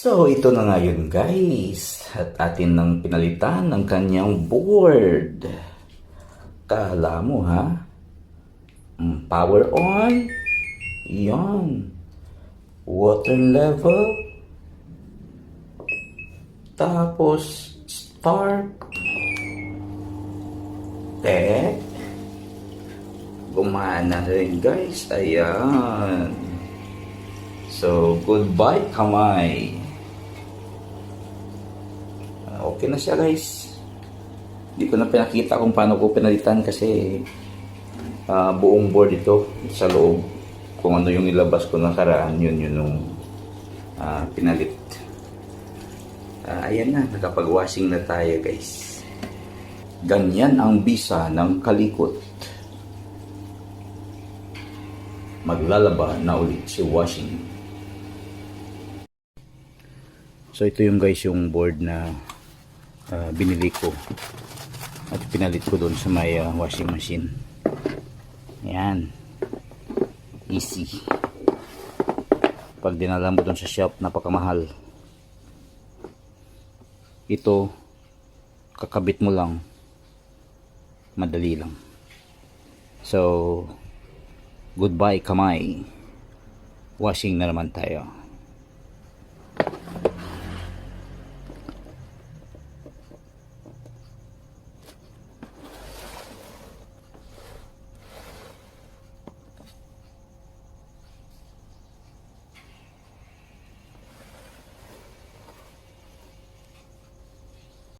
So, ito na nga yun guys. At atin nang pinalitan ng kanyang board. Kala mo ha? Power on. Yan. Water level. Tapos, start. Gumana rin guys. Ayan. So, goodbye kamay. Okay na siya guys. Hindi ko na pinakita kung paano ko pinalitan kasi buong board ito sa loob. Kung ano yung ilabas ko nakaraan, yun yung pinalit. Ayan na, nakapag-washing na tayo guys. Ganyan ang bisa ng kalikot. Maglalaba na ulit si washing. So ito yung guys yung board na binili ko at pinalit ko doon sa may washing machine. Ayan, easy. Pag dinala mo doon sa shop, napakamahal. Ito kakabit mo lang, madali lang. So goodbye kamay, washing na naman tayo.